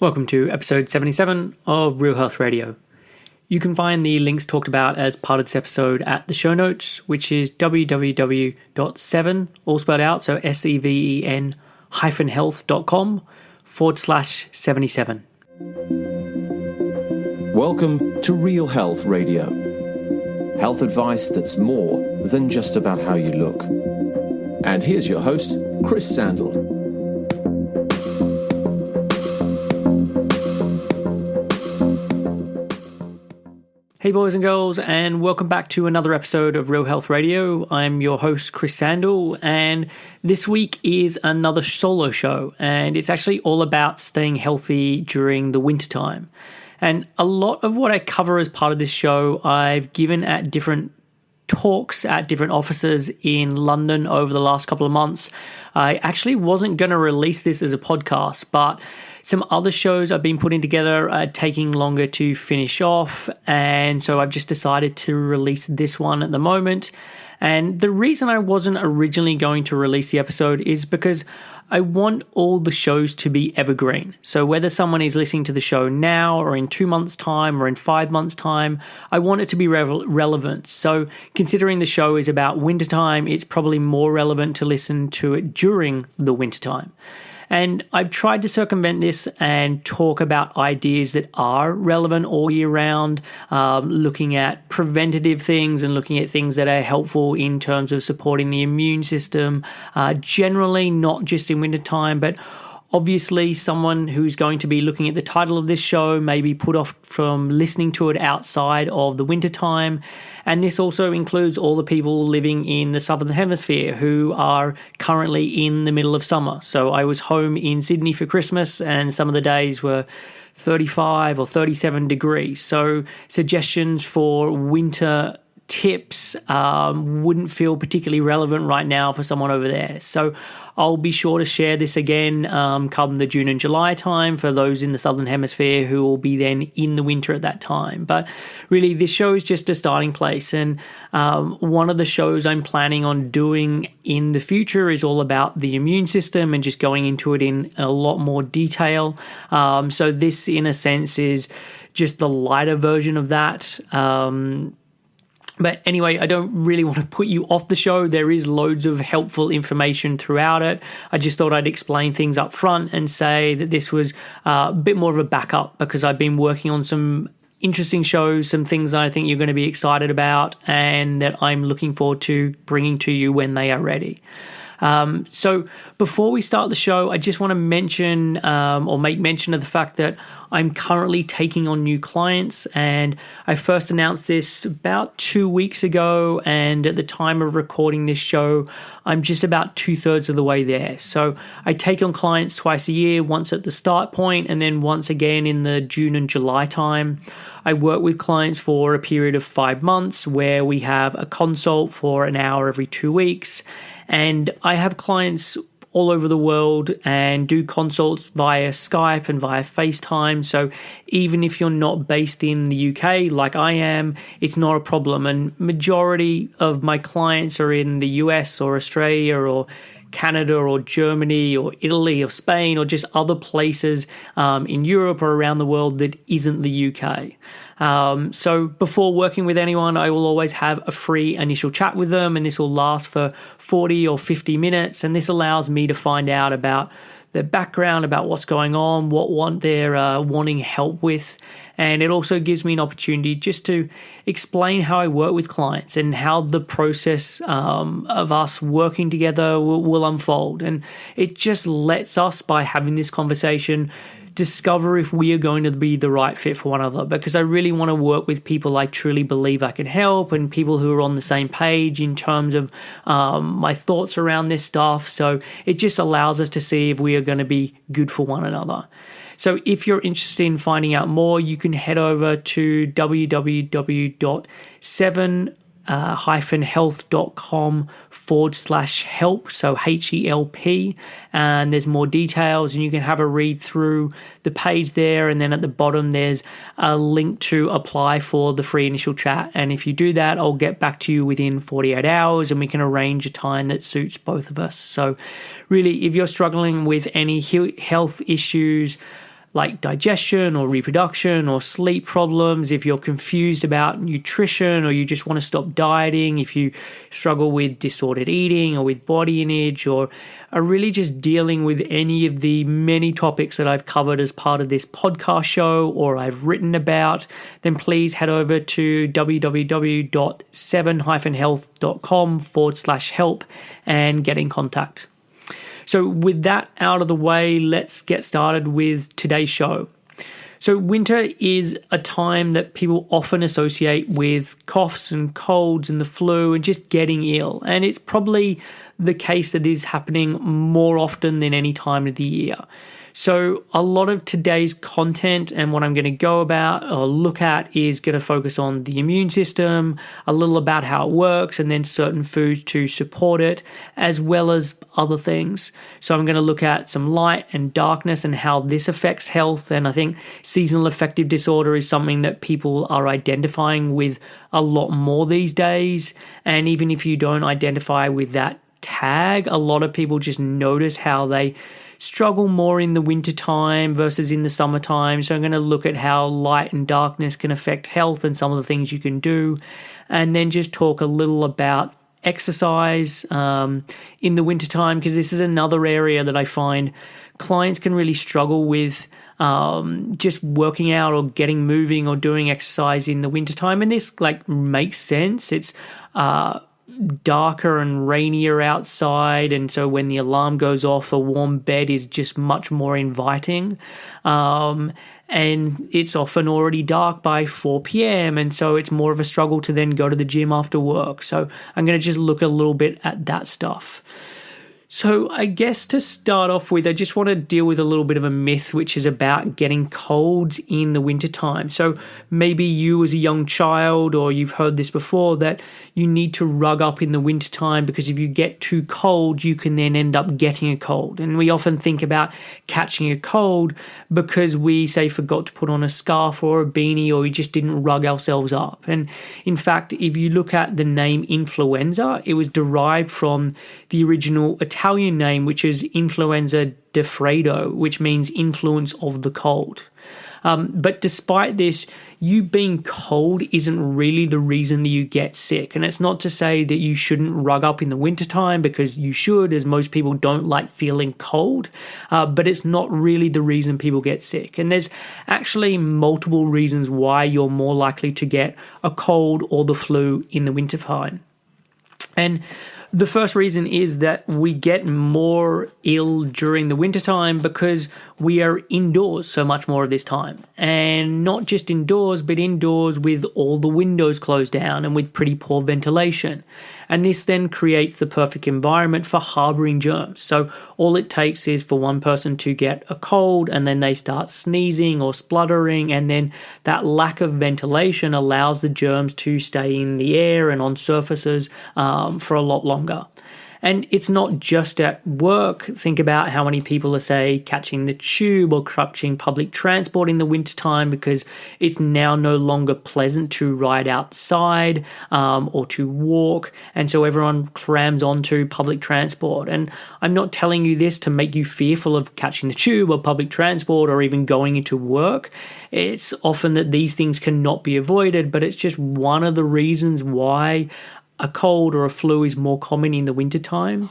Welcome to episode 77 of Real Health Radio. You can find the links talked about as part of this episode at the show notes, which is www.7, all spelled out, so SEVEN health.com/77. Welcome to Real Health Radio. Health advice that's more than just about how you look. And here's your host, Chris Sandel. Hey boys and girls, and welcome back to another episode of Real Health Radio. I'm your host, Chris Sandel, and this week is another solo show, and it's actually all about staying healthy during the wintertime. And a lot of what I cover as part of this show, I've given at different talks at different offices in London over the last couple of months. I actually wasn't going to release this as a podcast, but some other shows I've been putting together are taking longer to finish off, and so I've just decided to release this one at the moment. And the reason I wasn't originally going to release the episode is because I want all the shows to be evergreen. So whether someone is listening to the show now or in 2 months' time or in 5 months' time, I want it to be relevant. So considering the show is about wintertime, it's probably more relevant to listen to it during the wintertime. And I've tried to circumvent this and talk about ideas that are relevant all year round, looking at preventative things and looking at things that are helpful in terms of supporting the immune system, generally not just in wintertime, but obviously someone who's going to be looking at the title of this show may be put off from listening to it outside of the wintertime. And this also includes all the people living in the Southern Hemisphere who are currently in the middle of summer. So I was home in Sydney for Christmas and some of the days were 35 or 37 degrees. So suggestions for winter tips wouldn't feel particularly relevant right now for someone over there. So I'll be sure to share this again come the June and July time for those in the Southern Hemisphere who will be then in the winter at that time. But really, this show is just a starting place. And one of the shows I'm planning on doing in the future is all about the immune system and just going into it in a lot more detail. So this, in a sense, is just the lighter version of that. But anyway, I don't really want to put you off the show. There is loads of helpful information throughout it. I just thought I'd explain things up front and say that this was a bit more of a backup because I've been working on some interesting shows, some things that I think you're going to be excited about and that I'm looking forward to bringing to you when they are ready. So before we start the show, I just want to mention or make mention of the fact that I'm currently taking on new clients, and I first announced this about 2 weeks ago, and at the time of recording this show, I'm just about 2/3 of the way there. So I take on clients twice a year, once at the start point and then once again in the June and July time. I work with clients for a period of 5 months where we have a consult for an hour every 2 weeks. And I have clients all over the world and do consults via Skype and via FaceTime. So even if you're not based in the UK like I am, it's not a problem. And majority of my clients are in the US or Australia or Canada or Germany or Italy or Spain or just other places in Europe or around the world that isn't the UK. So before working with anyone, I will always have a free initial chat with them, and this will last for 40 or 50 minutes. And this allows me to find out about their background, about what's going on, what they're wanting help with. And it also gives me an opportunity just to explain how I work with clients and how the process of us working together will unfold. And it just lets us, by having this conversation, discover if we are going to be the right fit for one another, because I really want to work with people I truly believe I can help and people who are on the same page in terms of my thoughts around this stuff. So it just allows us to see if we are going to be good for one another. So if you're interested in finding out more, you can head over to www.7 health.com/help, so HELP, and there's more details, and you can have a read through the page there, and then at the bottom there's a link to apply for the free initial chat. And if you do that, I'll get back to you within 48 hours and we can arrange a time that suits both of us. So really, if you're struggling with any health issues, like digestion or reproduction or sleep problems, if you're confused about nutrition or you just want to stop dieting, if you struggle with disordered eating or with body image, or are really just dealing with any of the many topics that I've covered as part of this podcast show or I've written about, then please head over to www.7-health.com/help and get in contact. So with that out of the way, let's get started with today's show. So winter is a time that people often associate with coughs and colds and the flu and just getting ill. And it's probably the case that is happening more often than any time of the year. So a lot of today's content and what I'm going to go about or look at is going to focus on the immune system, a little about how it works, and then certain foods to support it, as well as other things. So I'm going to look at some light and darkness and how this affects health. And I think seasonal affective disorder is something that people are identifying with a lot more these days. And even if you don't identify with that tag, a lot of people just notice how they struggle more in the wintertime versus in the summertime. So I'm going to look at how light and darkness can affect health and some of the things you can do, and then just talk a little about exercise in the wintertime, because this is another area that I find clients can really struggle with, just working out or getting moving or doing exercise in the wintertime. And this makes sense. It's darker and rainier outside, and so when the alarm goes off, a warm bed is just much more inviting, and it's often already dark by 4 p.m. and so it's more of a struggle to then go to the gym after work. So I'm going to just look a little bit at that stuff. So I guess to start off with, I just want to deal with a little bit of a myth, which is about getting colds in the wintertime. So maybe you as a young child, or you've heard this before, that you need to rug up in the wintertime because if you get too cold, you can then end up getting a cold. And we often think about catching a cold because we, say, forgot to put on a scarf or a beanie, or we just didn't rug ourselves up. And in fact, if you look at the name influenza, it was derived from the original Italian name, which is Influenza di Freddo, which means influence of the cold. But despite this, you being cold isn't really the reason that you get sick. And it's not to say that you shouldn't rug up in the wintertime, because you should, as most people don't like feeling cold. But it's not really the reason people get sick. And there's actually multiple reasons why you're more likely to get a cold or the flu in the wintertime. And the first reason is that we get more ill during the wintertime because we are indoors so much more of this time. And not just indoors, but indoors with all the windows closed down and with pretty poor ventilation. And this then creates the perfect environment for harboring germs. So all it takes is for one person to get a cold and then they start sneezing or spluttering, and then that lack of ventilation allows the germs to stay in the air and on surfaces for a lot longer. And it's not just at work. Think about how many people are, say, catching the tube or catching public transport in the wintertime because it's now no longer pleasant to ride outside or to walk. And so everyone crams onto public transport. And I'm not telling you this to make you fearful of catching the tube or public transport or even going into work. It's often that these things cannot be avoided, but it's just one of the reasons why a cold or a flu is more common in the wintertime.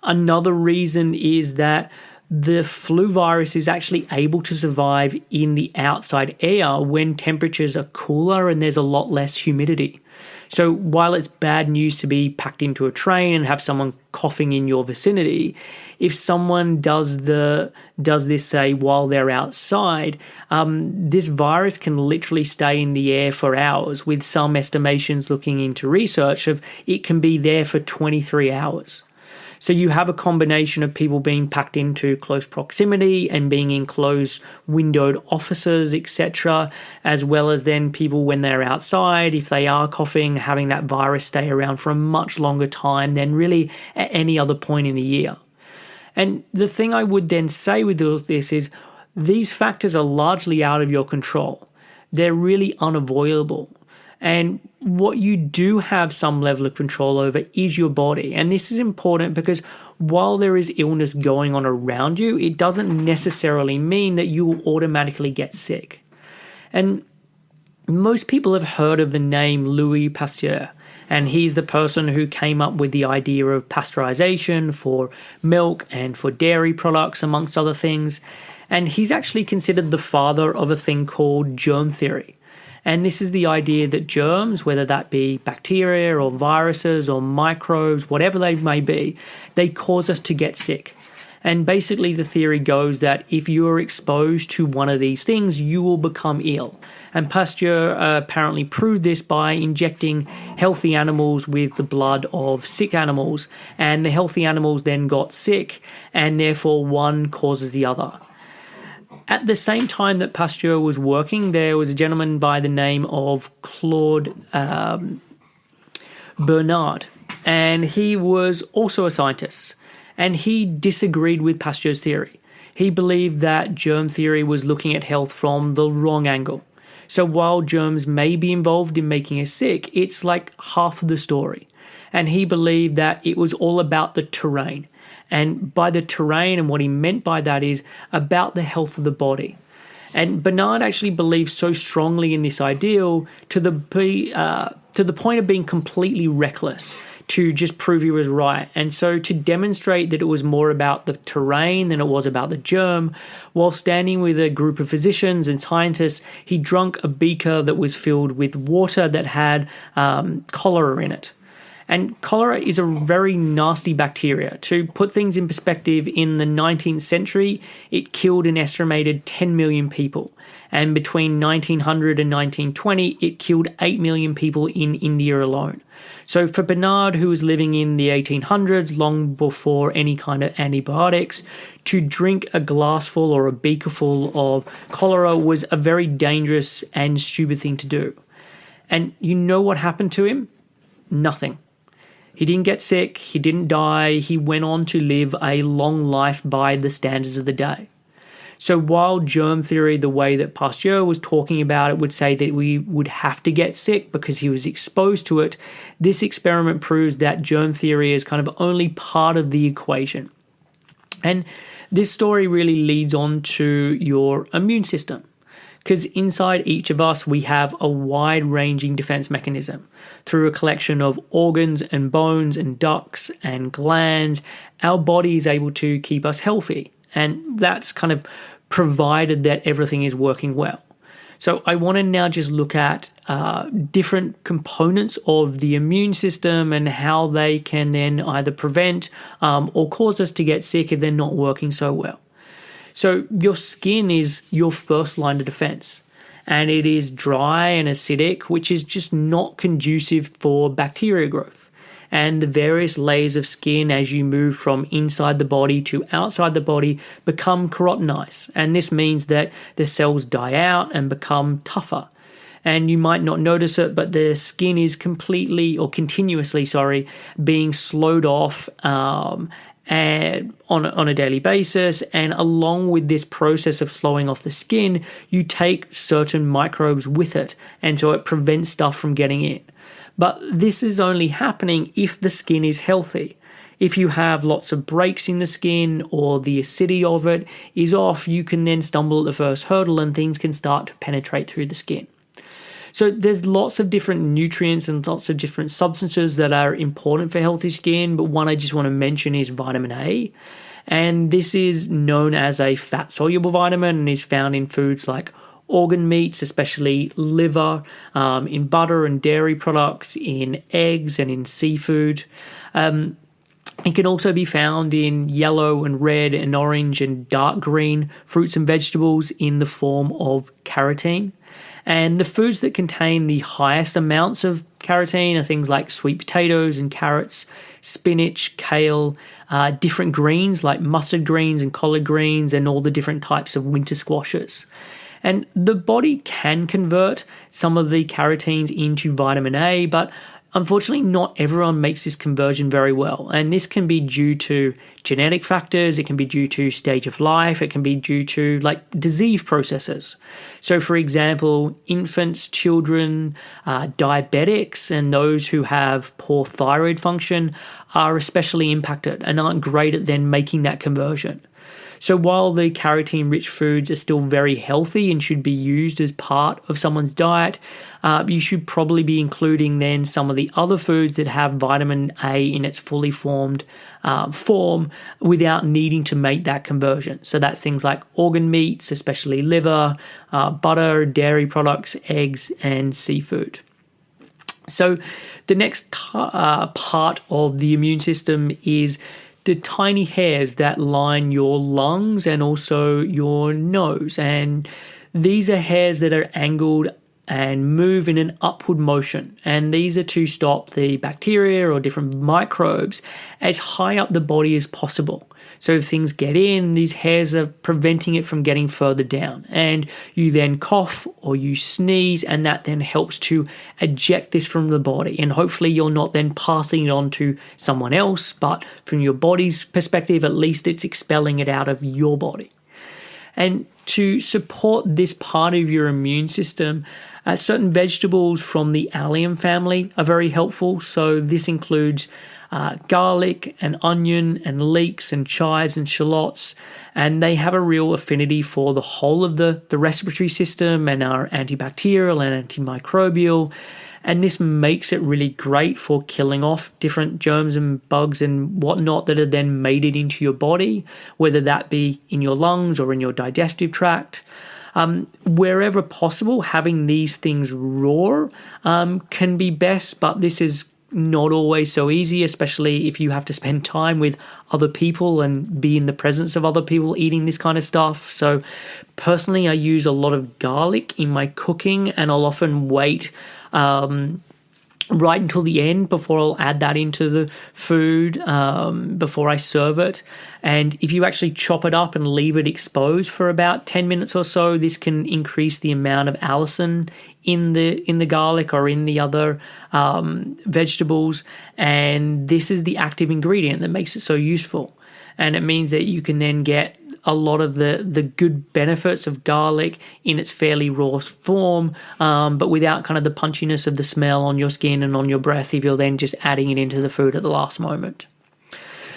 Another reason is that the flu virus is actually able to survive in the outside air when temperatures are cooler and there's a lot less humidity. So while it's bad news to be packed into a train and have someone coughing in your vicinity, if someone does this, say, while they're outside, this virus can literally stay in the air for hours, with some estimations looking into research of it can be there for 23 hours. So you have a combination of people being packed into close proximity and being in closed windowed offices, etc., as well as then people when they're outside, if they are coughing, having that virus stay around for a much longer time than really at any other point in the year. And the thing I would then say with all of this is these factors are largely out of your control. They're really unavoidable. And what you do have some level of control over is your body. And this is important because while there is illness going on around you, it doesn't necessarily mean that you will automatically get sick. And most people have heard of the name Louis Pasteur, and he's the person who came up with the idea of pasteurization for milk and for dairy products, amongst other things. And he's actually considered the father of a thing called germ theory. And this is the idea that germs, whether that be bacteria or viruses or microbes, whatever they may be, they cause us to get sick. And basically the theory goes that if you are exposed to one of these things, you will become ill. And Pasteur apparently proved this by injecting healthy animals with the blood of sick animals, and the healthy animals then got sick, and therefore one causes the other. At the same time that Pasteur was working, there was a gentleman by the name of Claude Bernard, and he was also a scientist. And he disagreed with Pasteur's theory. He believed that germ theory was looking at health from the wrong angle. So while germs may be involved in making us sick, it's like half of the story. And he believed that it was all about the terrain. And by the terrain, and what he meant by that is about the health of the body. And Bernard actually believed so strongly in this ideal to the point of being completely reckless, to just prove he was right. And so to demonstrate that it was more about the terrain than it was about the germ, while standing with a group of physicians and scientists, he drank a beaker that was filled with water that had cholera in it. And cholera is a very nasty bacteria. To put things in perspective, in the 19th century, it killed an estimated 10 million people. And between 1900 and 1920, it killed 8 million people in India alone. So for Bernard, who was living in the 1800s, long before any kind of antibiotics, to drink a glassful or a beakerful of cholera was a very dangerous and stupid thing to do. And you know what happened to him? Nothing. He didn't get sick, he didn't die, he went on to live a long life by the standards of the day. So while germ theory, the way that Pasteur was talking about it, would say that we would have to get sick because he was exposed to it, this experiment proves that germ theory is kind of only part of the equation. And this story really leads on to your immune system. Because inside each of us, we have a wide-ranging defense mechanism. Through a collection of organs and bones and ducts and glands, our body is able to keep us healthy. And that's kind of provided that everything is working well. So I want to now just look at different components of the immune system and how they can then either prevent or cause us to get sick if they're not working so well. So your skin is your first line of defense, and it is dry and acidic, which is just not conducive for bacteria growth. And the various layers of skin as you move from inside the body to outside the body become keratinized. And this means that the cells die out and become tougher. And you might not notice it, but the skin is continuously being slowed off and on a daily basis. And along with this process of slowing off the skin, you take certain microbes with it, and so it prevents stuff from getting in. But this is only happening if the skin is healthy. If you have lots of breaks in the skin or the acidity of it is off, you can then stumble at the first hurdle and things can start to penetrate through the skin. So there's lots of different nutrients and lots of different substances that are important for healthy skin, but one I just want to mention is vitamin A. And this is known as a fat-soluble vitamin and is found in foods like organ meats, especially liver, in butter and dairy products, in eggs and in seafood. It can also be found in yellow and red and orange and dark green fruits and vegetables in the form of carotene. And the foods that contain the highest amounts of carotene are things like sweet potatoes and carrots, spinach, kale, different greens like mustard greens and collard greens, and all the different types of winter squashes. And the body can convert some of the carotenes into vitamin A, but unfortunately, not everyone makes this conversion very well, and this can be due to genetic factors, it can be due to stage of life, it can be due to disease processes. So, for example, infants, children, diabetics, and those who have poor thyroid function are especially impacted and aren't great at then making that conversion. So while the carotene-rich foods are still very healthy and should be used as part of someone's diet, you should probably be including then some of the other foods that have vitamin A in its fully formed form without needing to make that conversion. So that's things like organ meats, especially liver, butter, dairy products, eggs, and seafood. So the next part of the immune system is the tiny hairs that line your lungs and also your nose. And these are hairs that are angled and move in an upward motion. And these are to stop the bacteria or different microbes as high up the body as possible. So if things get in, these hairs are preventing it from getting further down. And you then cough or you sneeze, and that then helps to eject this from the body. And hopefully you're not then passing it on to someone else, but from your body's perspective, at least it's expelling it out of your body. And to support this part of your immune system, certain vegetables from the allium family are very helpful. So this includes garlic and onion and leeks and chives and shallots, and they have a real affinity for the whole of the respiratory system and are antibacterial and antimicrobial. And this makes it really great for killing off different germs and bugs and whatnot that are then made it into your body, whether that be in your lungs or in your digestive tract. Wherever possible, having these things raw can be best, but this is not always so easy, especially if you have to spend time with other people and be in the presence of other people eating this kind of stuff. So personally, I use a lot of garlic in my cooking, and I'll often wait right until the end before I'll add that into the food before I serve it. And if you actually chop it up and leave it exposed for about 10 minutes or so, this can increase the amount of allicin in the garlic or in the other vegetables. And this is the active ingredient that makes it so useful. And it means that you can then get a lot of the good benefits of garlic in its fairly raw form, but without kind of the punchiness of the smell on your skin and on your breath if you're then just adding it into the food at the last moment.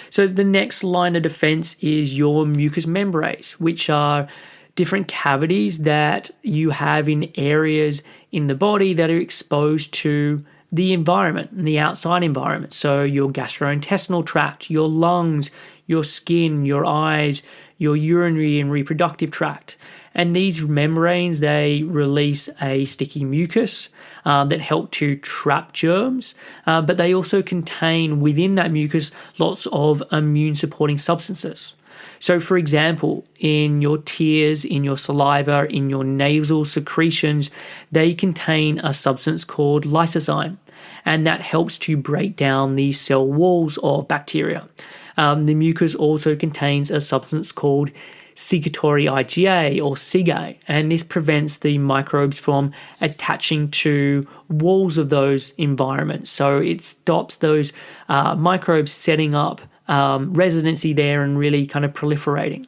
So the next line of defense is your mucous membranes, which are different cavities that you have in areas in the body that are exposed to the environment and the outside environment. So your gastrointestinal tract, your lungs, your skin, your eyes, your urinary and reproductive tract. And these membranes, they release a sticky mucus that help to trap germs, but they also contain within that mucus lots of immune supporting substances. So for example, in your tears, in your saliva, in your nasal secretions, they contain a substance called lysozyme, and that helps to break down the cell walls of bacteria. The mucus also contains a substance called secretory IgA or SigA, and this prevents the microbes from attaching to walls of those environments. So it stops those microbes setting up residency there and really kind of proliferating.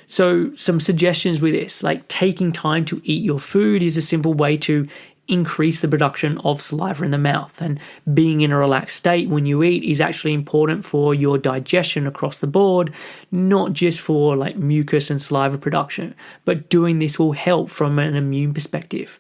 So some suggestions with this, like taking time to eat your food is a simple way to increase the production of saliva in the mouth, and being in a relaxed state when you eat is actually important for your digestion across the board, not just for like mucus and saliva production, but doing this will help from an immune perspective.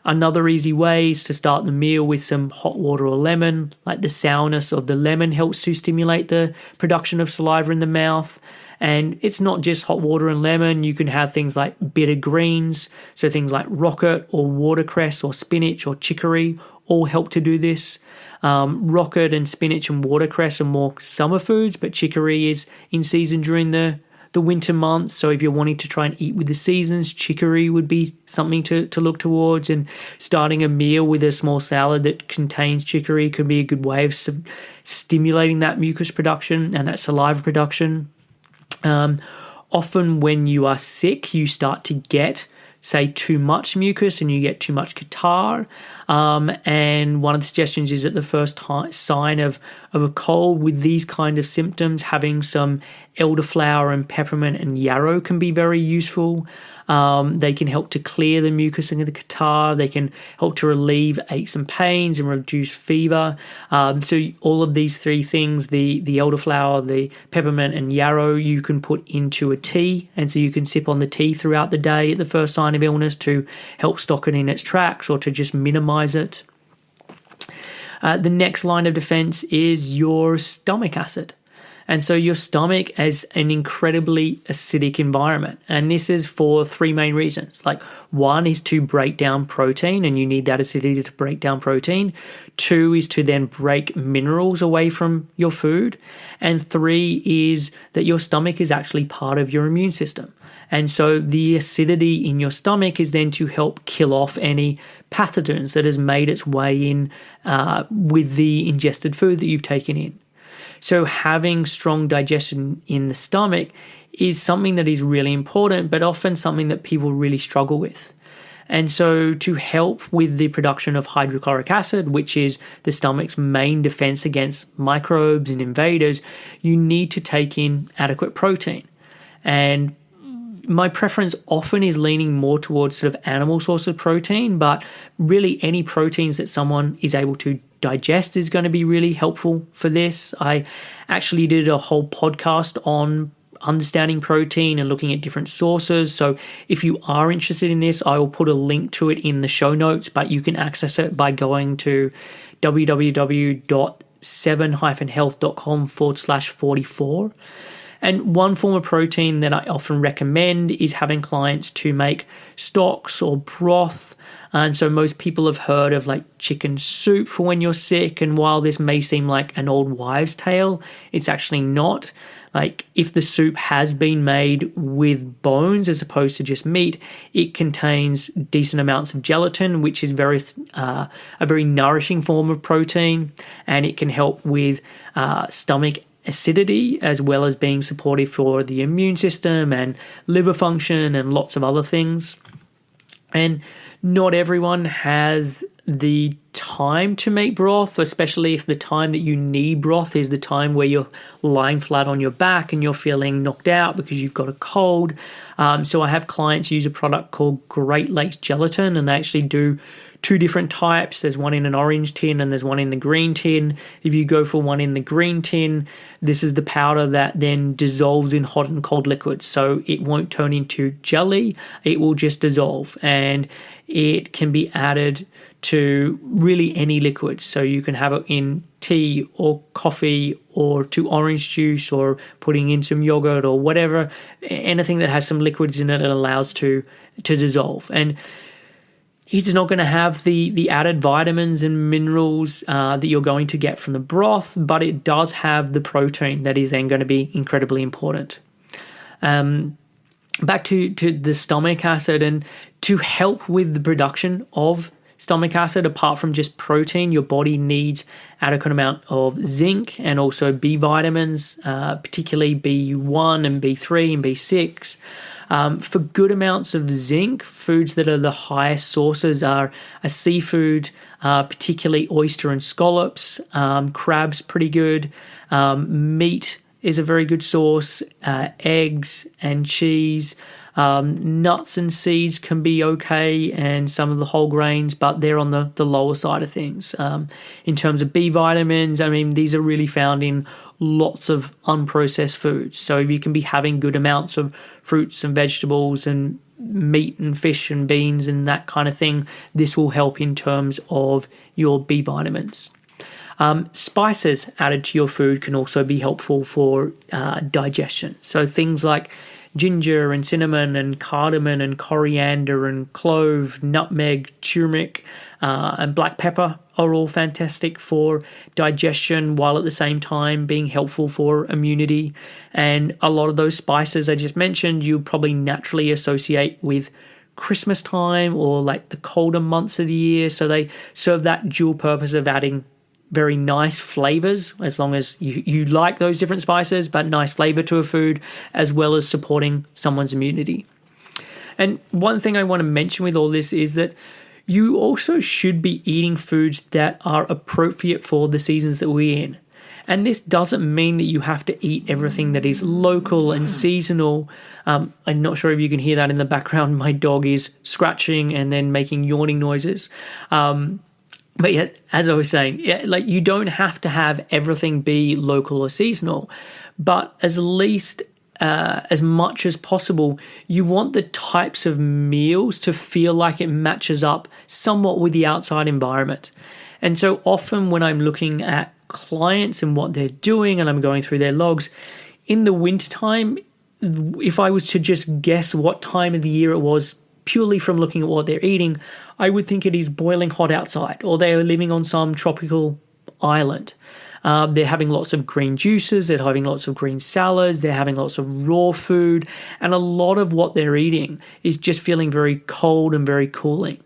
Another easy way is to start the meal with some hot water or lemon. Like the sourness of the lemon helps to stimulate the production of saliva in the mouth. And it's not just hot water and lemon. You can have things like bitter greens, so things like rocket or watercress or spinach or chicory all help to do this. Rocket and spinach and watercress are more summer foods, but chicory is in season during the winter months. So if you're wanting to try and eat with the seasons, chicory would be something to look towards. And starting a meal with a small salad that contains chicory could be a good way of stimulating that mucus production and that saliva production. Often when you are sick, you start to get say, too much mucus and you get too much catarrh. And one of the suggestions is that the first sign of a cold with these kind of symptoms, having some elderflower and peppermint and yarrow can be very useful. They can help to clear the mucus and the catarrh. They can help to relieve aches and pains and reduce fever. So all of these three things, the elderflower, the peppermint and yarrow, you can put into a tea. And so you can sip on the tea throughout the day at the first sign of illness to help stop it in its tracks or to just minimize it. The next line of defense is your stomach acid. And so your stomach is an incredibly acidic environment. And this is for three main reasons. Like, one is to break down protein, and you need that acidity to break down protein. Two is to then break minerals away from your food. And three is that your stomach is actually part of your immune system. And so the acidity in your stomach is then to help kill off any pathogens that has made its way in with the ingested food that you've taken in. So having strong digestion in the stomach is something that is really important, but often something that people really struggle with. And so to help with the production of hydrochloric acid, which is the stomach's main defense against microbes and invaders, you need to take in adequate protein. And my preference often is leaning more towards sort of animal source of protein, but really any proteins that someone is able to digest is going to be really helpful for this. I actually did a whole podcast on understanding protein and looking at different sources. So if you are interested in this, I will put a link to it in the show notes, but you can access it by going to www.7-health.com/44. And one form of protein that I often recommend is having clients to make stocks or broth. And so most people have heard of like chicken soup for when you're sick. And while this may seem like an old wives' tale, it's actually not. Like, if the soup has been made with bones as opposed to just meat, it contains decent amounts of gelatin, which is a very nourishing form of protein, and it can help with stomach acidity, as well as being supportive for the immune system and liver function and lots of other things. And not everyone has the time to make broth, especially if the time that you need broth is the time where you're lying flat on your back and you're feeling knocked out because you've got a cold. So I have clients use a product called Great Lakes Gelatin, and they actually do two different types. There's one in an orange tin and there's one in the green tin. If you go for one in the green tin, this is the powder that then dissolves in hot and cold liquids. So it won't turn into jelly, it will just dissolve, and it can be added to really any liquid. So you can have it in tea or coffee or to orange juice or putting in some yogurt or whatever, anything that has some liquids in it, it allows to dissolve. And it's not going to have the added vitamins and minerals that you're going to get from the broth, but it does have the protein that is then going to be incredibly important. Back to the stomach acid, and to help with the production of stomach acid, apart from just protein, your body needs adequate amount of zinc and also B vitamins, particularly B1 and B3 and B6. For good amounts of zinc, foods that are the highest sources are a seafood, particularly oyster and scallops. Crab's pretty good. Meat is a very good source. Eggs and cheese. Nuts and seeds can be okay, and some of the whole grains, but they're on the lower side of things. In terms of B vitamins, I mean, these are really found in lots of unprocessed foods. So if you can be having good amounts of fruits and vegetables and meat and fish and beans and that kind of thing, this will help in terms of your B vitamins. Spices added to your food can also be helpful for digestion. So things like ginger and cinnamon and cardamom and coriander and clove, nutmeg, turmeric, and black pepper are all fantastic for digestion, while at the same time being helpful for immunity. And a lot of those spices I just mentioned, you probably naturally associate with Christmas time or like the colder months of the year. So they serve that dual purpose of adding very nice flavors, as long as you like those different spices, but nice flavor to a food, as well as supporting someone's immunity. And one thing I want to mention with all this is that you also should be eating foods that are appropriate for the seasons that we're in. And this doesn't mean that you have to eat everything that is local and seasonal. I'm not sure if you can hear that in the background. My dog is scratching and then making yawning noises. But yes, as I was saying, like you don't have to have everything be local or seasonal, but as least as much as possible, you want the types of meals to feel like it matches up somewhat with the outside environment. And so often when I'm looking at clients and what they're doing and I'm going through their logs, in the wintertime, if I was to just guess what time of the year it was purely from looking at what they're eating, I would think it is boiling hot outside, or they are living on some tropical island. They're having lots of green juices, they're having lots of green salads, they're having lots of raw food, and a lot of what they're eating is just feeling very cold and very cooling.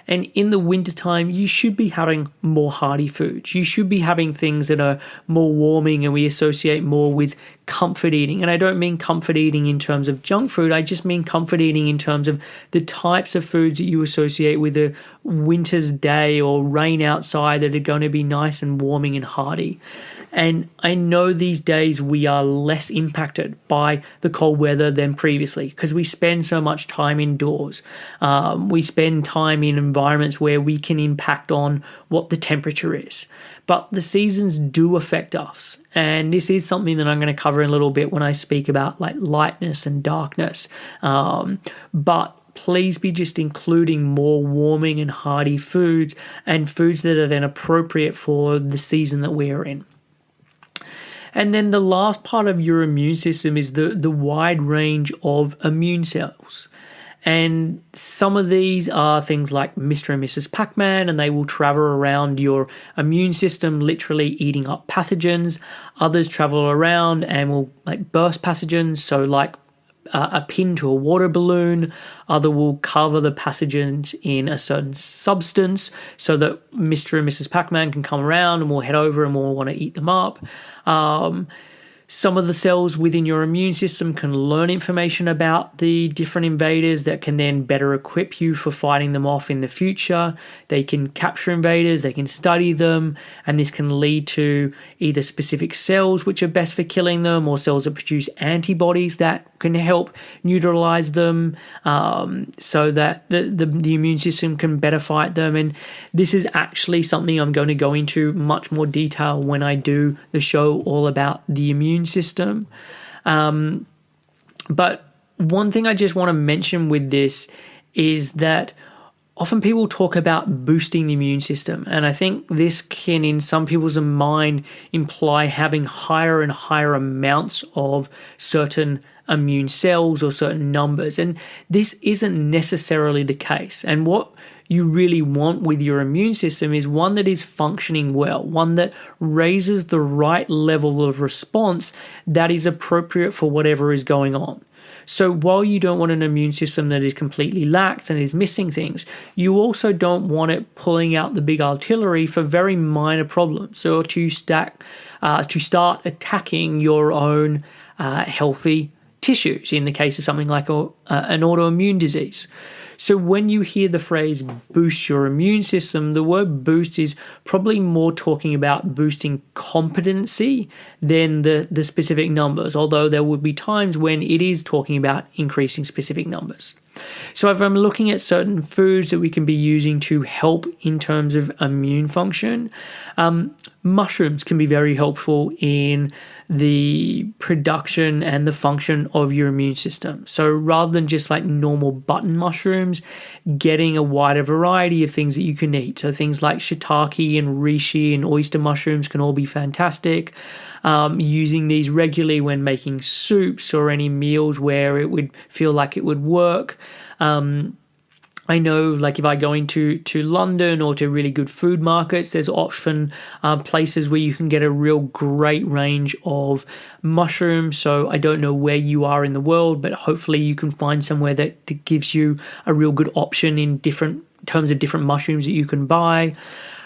And in the wintertime, you should be having more hearty foods. You should be having things that are more warming and we associate more with comfort eating. And I don't mean comfort eating in terms of junk food. I just mean comfort eating in terms of the types of foods that you associate with a winter's day or rain outside that are going to be nice and warming and hearty. And I know these days we are less impacted by the cold weather than previously because we spend so much time indoors. We spend time in environments where we can impact on what the temperature is. But the seasons do affect us. And this is something that I'm going to cover in a little bit when I speak about like lightness and darkness. But please be just including more warming and hearty foods and foods that are then appropriate for the season that we're in. And then the last part of your immune system is the wide range of immune cells. And some of these are things like Mr. and Mrs. Pac-Man, and they will travel around your immune system, literally eating up pathogens. Others travel around and will like burst pathogens, so like a pin to a water balloon. Other will cover the pathogens in a certain substance so that Mr. and Mrs. Pac-Man can come around and we'll head over and we'll want to eat them up. Some of the cells within your immune system can learn information about the different invaders that can then better equip you for fighting them off in the future. They can capture invaders, they can study them, and this can lead to either specific cells which are best for killing them or cells that produce antibodies that can help neutralize them so that the immune system can better fight them. And this is actually something I'm going to go into much more detail when I do the show all about the immune system. But one thing I just want to mention with this is that often people talk about boosting the immune system, and I think this can, in some people's mind, imply having higher and higher amounts of certain immune cells or certain numbers, and this isn't necessarily the case. And what you really want with your immune system is one that is functioning well, one that raises the right level of response that is appropriate for whatever is going on. So while you don't want an immune system that is completely lax and is missing things, you also don't want it pulling out the big artillery for very minor problems or to start attacking your own healthy tissues in the case of something like an autoimmune disease. So when you hear the phrase boost your immune system, the word boost is probably more talking about boosting competency than the specific numbers, although there would be times when it is talking about increasing specific numbers. So if I'm looking at certain foods that we can be using to help in terms of immune function, mushrooms can be very helpful in the production and the function of your immune system. So rather than just like normal button mushrooms, getting a wider variety of things that you can eat. So things like shiitake and reishi and oyster mushrooms can all be fantastic. Using these regularly when making soups or any meals where it would feel like it would work. I know, like if I go into London or to really good food markets, there's often places where you can get a real great range of mushrooms. So I don't know where you are in the world, but hopefully you can find somewhere that gives you a real good option in terms of different mushrooms that you can buy.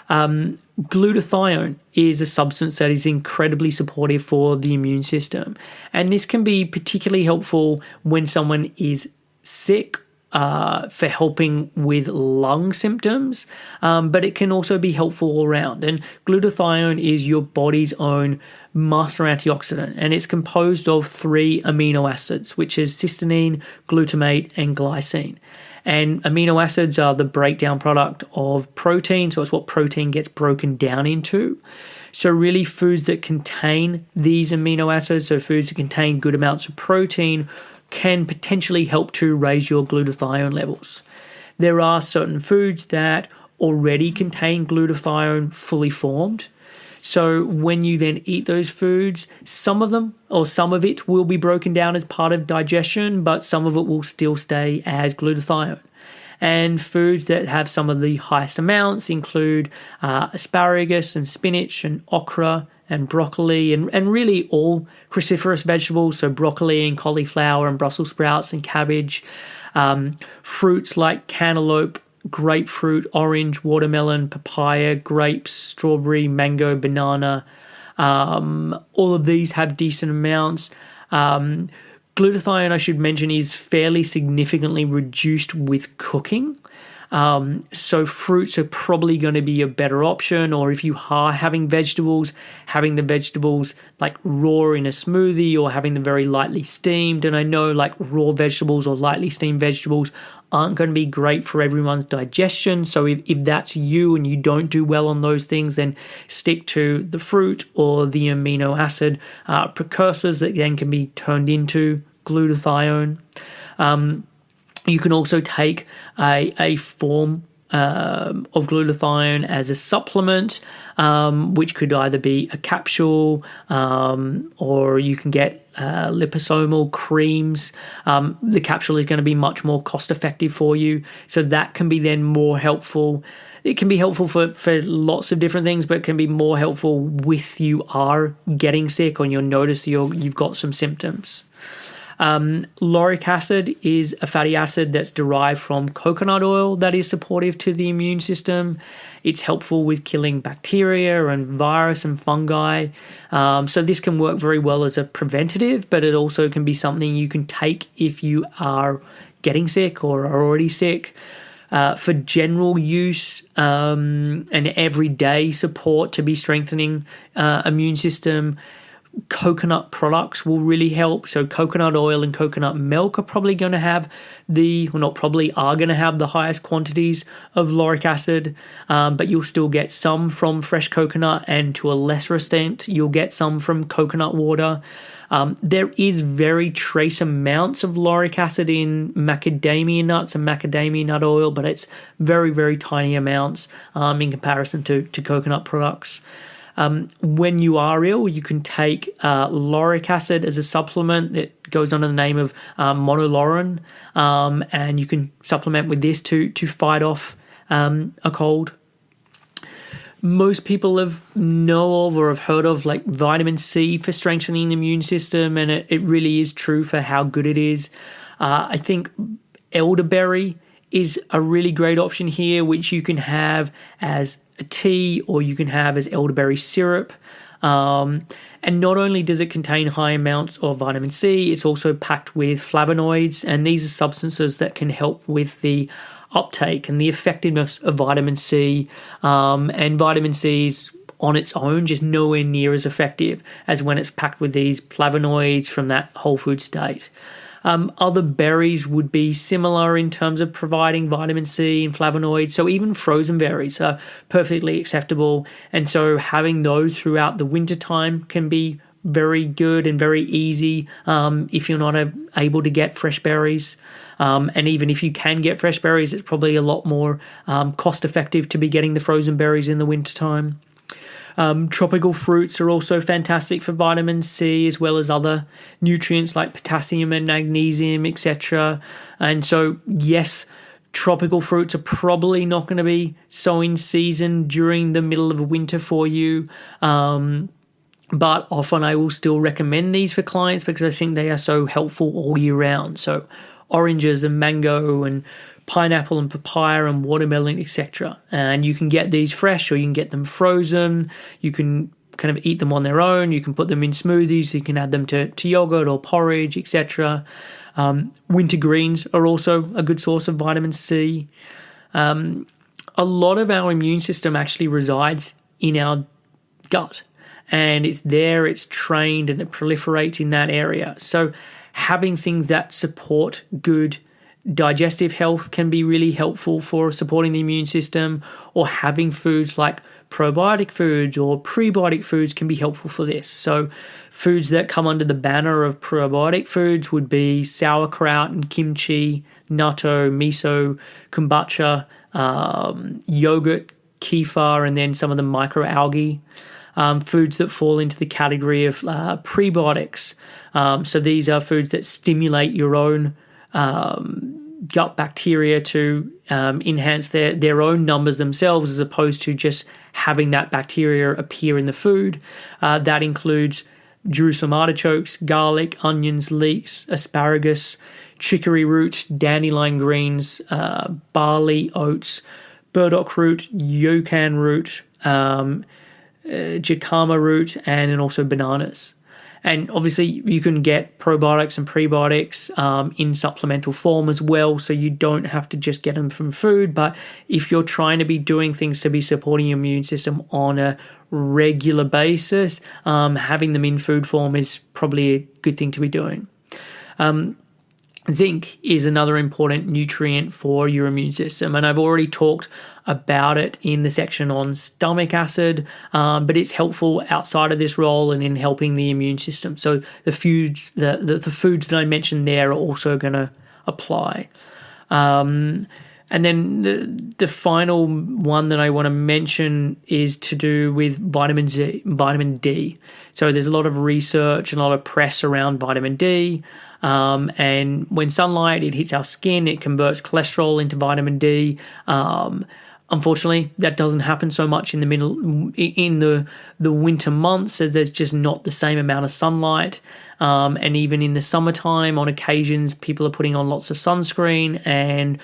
Glutathione is a substance that is incredibly supportive for the immune system. And this can be particularly helpful when someone is sick for helping with lung symptoms, but it can also be helpful all around. And glutathione is your body's own master antioxidant, and it's composed of 3 amino acids, which is cysteine, glutamate, and glycine. And amino acids are the breakdown product of protein, so it's what protein gets broken down into. So really foods that contain these amino acids, so foods that contain good amounts of protein, can potentially help to raise your glutathione levels. There are certain foods that already contain glutathione fully formed. So when you then eat those foods, some of them or some of it will be broken down as part of digestion, but some of it will still stay as glutathione. And foods that have some of the highest amounts include asparagus and spinach and okra and broccoli and really all cruciferous vegetables, so broccoli and cauliflower and Brussels sprouts and cabbage. Fruits like cantaloupe, grapefruit, orange, watermelon, papaya, grapes, strawberry, mango, banana. All of these have decent amounts. Glutathione, I should mention, is fairly significantly reduced with cooking. So fruits are probably going to be a better option, or if you are having the vegetables like raw in a smoothie or having them very lightly steamed. And I know like raw vegetables or lightly steamed vegetables aren't going to be great for everyone's digestion. So if that's you and you don't do well on those things, then stick to the fruit or the amino acid precursors that then can be turned into glutathione. You can also take a form of glutathione as a supplement, which could either be a capsule or you can get liposomal creams. The capsule is going to be much more cost effective for you, so that can be then more helpful. It can be helpful for lots of different things, but it can be more helpful with you are getting sick or you notice you've got some symptoms. Lauric acid is a fatty acid that's derived from coconut oil that is supportive to the immune system. It's helpful with killing bacteria and virus and fungi. So this can work very well as a preventative, but it also can be something you can take if you are getting sick or are already sick. For general use and everyday support to be strengthening immune system, coconut products will really help. So coconut oil and coconut milk are probably going to have are going to have the highest quantities of lauric acid, but you'll still get some from fresh coconut, and to a lesser extent you'll get some from coconut water. There is very trace amounts of lauric acid in macadamia nuts and macadamia nut oil, but it's very, very tiny amounts in comparison to coconut products. When you are ill, you can take lauric acid as a supplement that goes under the name of monolaurin, and you can supplement with this to fight off a cold. Most people know of or have heard of like vitamin C for strengthening the immune system, and it really is true for how good it is. I think elderberry is a really great option here, which you can have as a tea or you can have as elderberry syrup. And not only does it contain high amounts of vitamin C, it's also packed with flavonoids, and these are substances that can help with the uptake and the effectiveness of vitamin C. And vitamin C is on its own just nowhere near as effective as when it's packed with these flavonoids from that whole food state. Other berries would be similar in terms of providing vitamin C and flavonoids. So even frozen berries are perfectly acceptable. And so having those throughout the wintertime can be very good and very easy if you're not able to get fresh berries. And even if you can get fresh berries, it's probably a lot more cost effective to be getting the frozen berries in the wintertime. Tropical fruits are also fantastic for vitamin C, as well as other nutrients like potassium and magnesium, etc. And so, yes, tropical fruits are probably not going to be so in season during the middle of winter for you. But often I will still recommend these for clients because I think they are so helpful all year round. So oranges and mango and pineapple and papaya and watermelon, etc. And you can get these fresh or you can get them frozen. You can kind of eat them on their own. You can put them in smoothies. You can add them to yogurt or porridge, etc. Winter greens are also a good source of vitamin C. A lot of our immune system actually resides in our gut, and it's there, it's trained, and it proliferates in that area. So having things that support good digestive health can be really helpful for supporting the immune system, or having foods like probiotic foods or prebiotic foods can be helpful for this. So foods that come under the banner of probiotic foods would be sauerkraut and kimchi, natto, miso, kombucha, yogurt, kefir, and then some of the microalgae. Foods that fall into the category of prebiotics. So these are foods that stimulate your own gut bacteria to enhance their own numbers themselves, as opposed to just having that bacteria appear in the food. That includes Jerusalem artichokes, garlic, onions, leeks, asparagus, chicory roots, dandelion greens, barley, oats, burdock root, yuccan root, jicama root, and then also bananas. And obviously you can get probiotics and prebiotics in supplemental form as well, so you don't have to just get them from food. But if you're trying to be doing things to be supporting your immune system on a regular basis, having them in food form is probably a good thing to be doing. Zinc is another important nutrient for your immune system, and I've already talked about it in the section on stomach acid, but it's helpful outside of this role and in helping the immune system. So the foods that I mentioned there are also going to apply. And then the final one that I want to mention is to do with vitamin D. So there's a lot of research and a lot of press around vitamin D. And when sunlight, it hits our skin, it converts cholesterol into vitamin D. Unfortunately, that doesn't happen so much in the winter months, as there's just not the same amount of sunlight. And even in the summertime, on occasions, people are putting on lots of sunscreen, and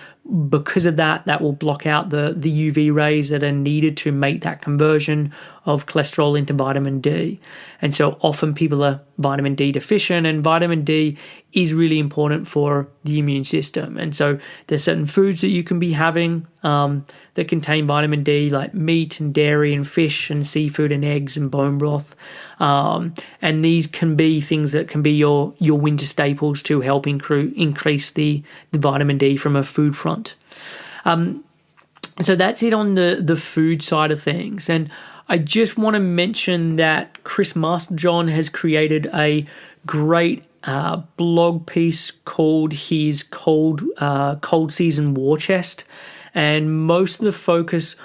because of that will block out the UV rays that are needed to make that conversion of cholesterol into vitamin D. And so often people are vitamin D deficient, and vitamin D is really important for the immune system. And so there's certain foods that you can be having that contain vitamin D, like meat and dairy and fish and seafood and eggs and bone broth. And these can be things that can be your winter staples to help increase the vitamin D from a food front. So that's it on the food side of things. And I just want to mention that Chris Masterjohn has created a great blog piece called his cold season war chest, and most of the focus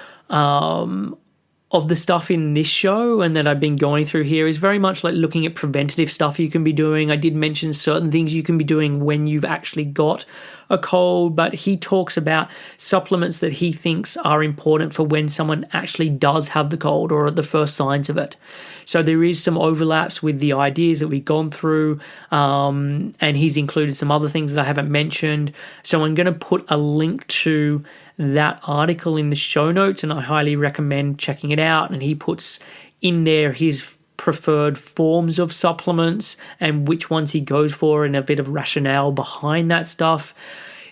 of the stuff in this show and that I've been going through here is very much like looking at preventative stuff you can be doing. I did mention certain things you can be doing when you've actually got a cold, but he talks about supplements that he thinks are important for when someone actually does have the cold or the first signs of it. So there is some overlaps with the ideas that we've gone through, and he's included some other things that I haven't mentioned. So I'm going to put a link to that article in the show notes, and I highly recommend checking it out. And he puts in there his preferred forms of supplements and which ones he goes for, and a bit of rationale behind that stuff.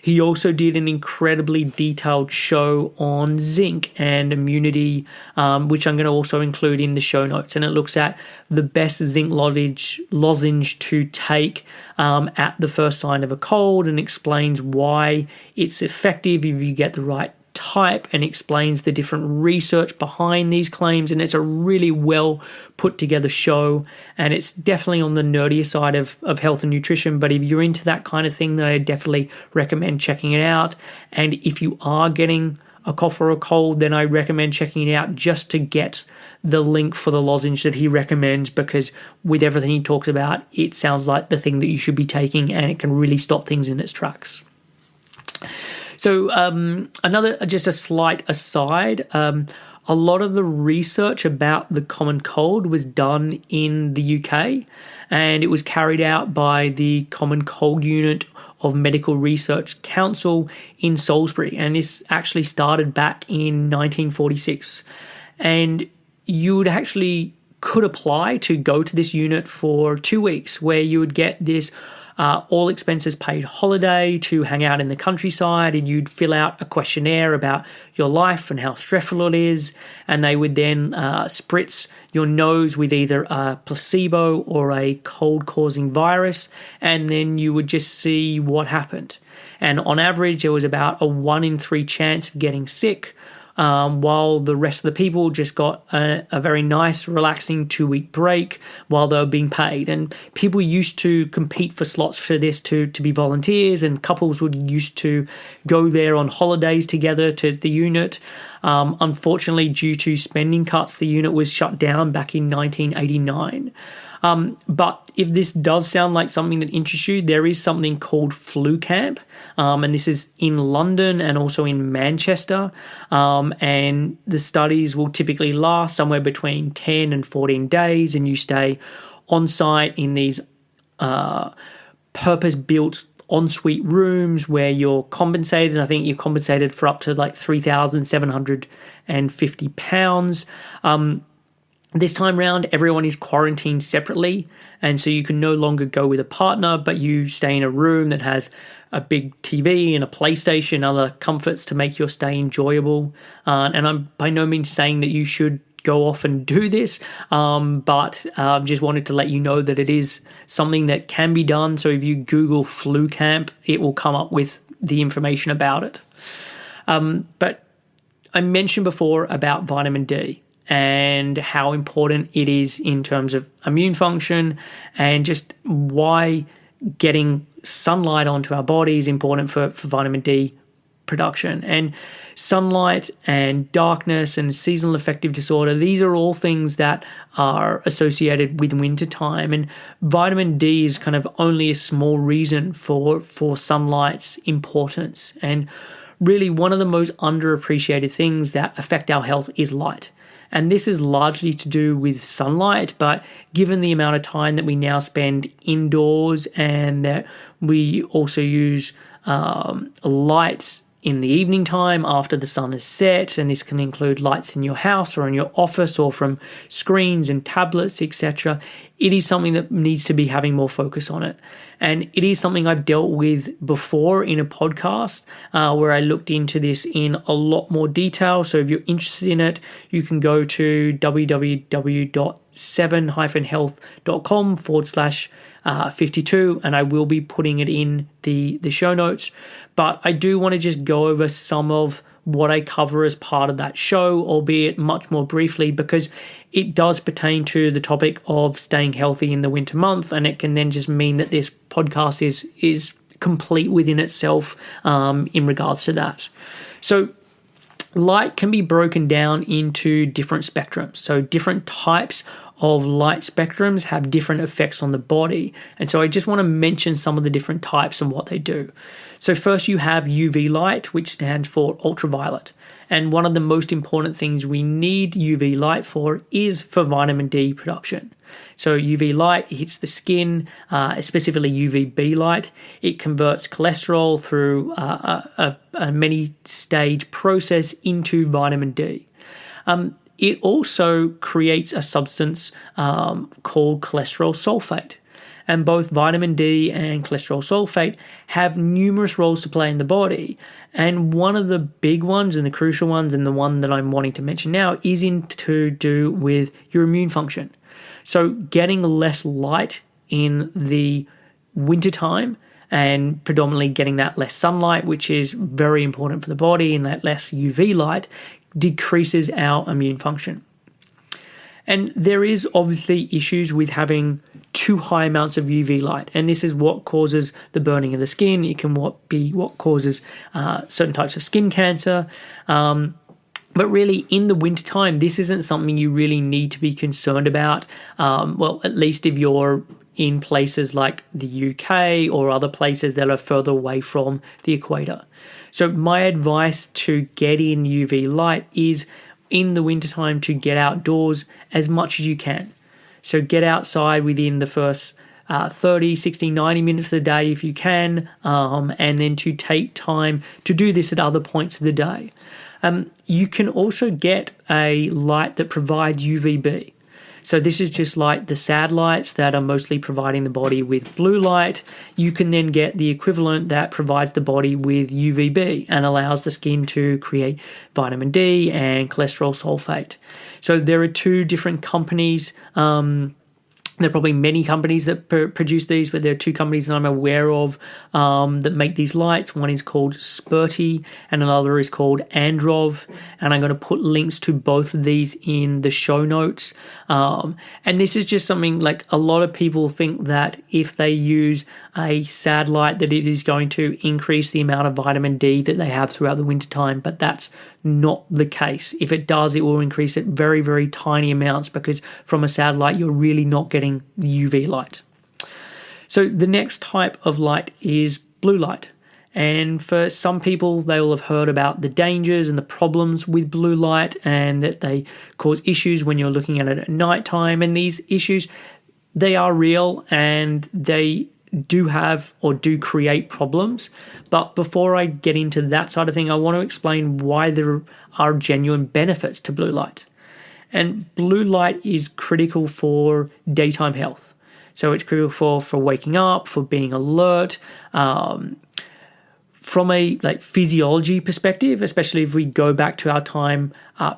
He also did an incredibly detailed show on zinc and immunity, which I'm going to also include in the show notes. And it looks at the best zinc lozenge to take at the first sign of a cold, and explains why it's effective if you get the right type, and explains the different research behind these claims. And it's a really well put together show, and it's definitely on the nerdier side of health and nutrition. But if you're into that kind of thing, then I definitely recommend checking it out. And if you are getting a cough or a cold, then I recommend checking it out just to get the link for the lozenge that he recommends, because with everything he talks about, it sounds like the thing that you should be taking, and it can really stop things in its tracks. So just a slight aside, a lot of the research about the common cold was done in the UK, and it was carried out by the Common Cold Unit of Medical Research Council in Salisbury, and this actually started back in 1946. And you would actually could apply to go to this unit for 2 weeks, where you would get this all expenses paid holiday to hang out in the countryside, and you'd fill out a questionnaire about your life and how stressful it is, and they would then spritz your nose with either a placebo or a cold-causing virus, and then you would just see what happened. And on average, there was about a 1 in 3 chance of getting sick, while the rest of the people just got a very nice, relaxing 2-week break while they were being paid. And people used to compete for slots for this to be volunteers, and couples would used to go there on holidays together to the unit. Unfortunately, due to spending cuts, the unit was shut down back in 1989. But if this does sound like something that interests you, there is something called Flu Camp, and this is in London and also in Manchester, and the studies will typically last somewhere between 10 and 14 days, and you stay on site in these purpose-built ensuite rooms where you're compensated. I think you're compensated for up to like £3,750. This time round, everyone is quarantined separately, and so you can no longer go with a partner, but you stay in a room that has a big TV and a PlayStation, other comforts to make your stay enjoyable. And I'm by no means saying that you should go off and do this, but just wanted to let you know that it is something that can be done. So if you Google Flu Camp, it will come up with the information about it. But I mentioned before about vitamin D and how important it is in terms of immune function, and just why getting sunlight onto our body is important for vitamin D production. And sunlight and darkness and seasonal affective disorder, these are all things that are associated with winter time, and vitamin D is kind of only a small reason for sunlight's importance. And really, one of the most underappreciated things that affect our health is light. And this is largely to do with sunlight, but given the amount of time that we now spend indoors, and that we also use lights in the evening time after the sun is set, and this can include lights in your house or in your office or from screens and tablets, etc., it is something that needs to be having more focus on it. And it is something I've dealt with before in a podcast where I looked into this in a lot more detail. So if you're interested in it, you can go to www.7-health.com/52, and I will be putting it in the show notes. But I do want to just go over some of what I cover as part of that show, albeit much more briefly, because it does pertain to the topic of staying healthy in the winter month, and it can then just mean that this podcast is complete within itself in regards to that. So light can be broken down into different spectrums. So different types of light spectrums have different effects on the body. And so I just want to mention some of the different types and what they do. So first you have UV light, which stands for ultraviolet. And one of the most important things we need UV light for is for vitamin D production. So UV light hits the skin, specifically UVB light. It converts cholesterol through a many-stage process into vitamin D. It also creates a substance called cholesterol sulfate. And both vitamin D and cholesterol sulfate have numerous roles to play in the body. And one of the big ones and the crucial ones, and the one that I'm wanting to mention now, is to do with your immune function. So getting less light in the wintertime, and predominantly getting that less sunlight, which is very important for the body, and that less UV light, decreases our immune function. And there is obviously issues with having too high amounts of UV light, and this is what causes the burning of the skin. It can be what causes certain types of skin cancer. But really, in the wintertime, this isn't something you really need to be concerned about. Well, at least if you're in places like the UK or other places that are further away from the equator. So my advice to get in UV light is in the wintertime to get outdoors as much as you can. So get outside within the first 30, 60, 90 minutes of the day if you can, and then to take time to do this at other points of the day. You can also get a light that provides UVB. So this is just like the SAD lights that are mostly providing the body with blue light. You can then get the equivalent that provides the body with UVB and allows the skin to create vitamin D and cholesterol sulfate. So there are two different companies. There are probably many companies that produce these, but there are two companies that I'm aware of that make these lights. One is called Spurti and another is called Androv. And I'm going to put links to both of these in the show notes. And this is just something like a lot of people think that if they use a SAD light that it is going to increase the amount of vitamin D that they have throughout the wintertime, but that's not the case. If it does, it will increase it very, very tiny amounts because from a SAD light, you're really not getting the UV light. So the next type of light is blue light. And for some people, they will have heard about the dangers and the problems with blue light and that they cause issues when you're looking at it at nighttime. And these issues, they are real and they do have or do create problems. But before I get into that side of thing, I want to explain why there are genuine benefits to blue light. And blue light is critical for daytime health. So it's critical for waking up, for being alert. From a physiology perspective, especially if we go back to our time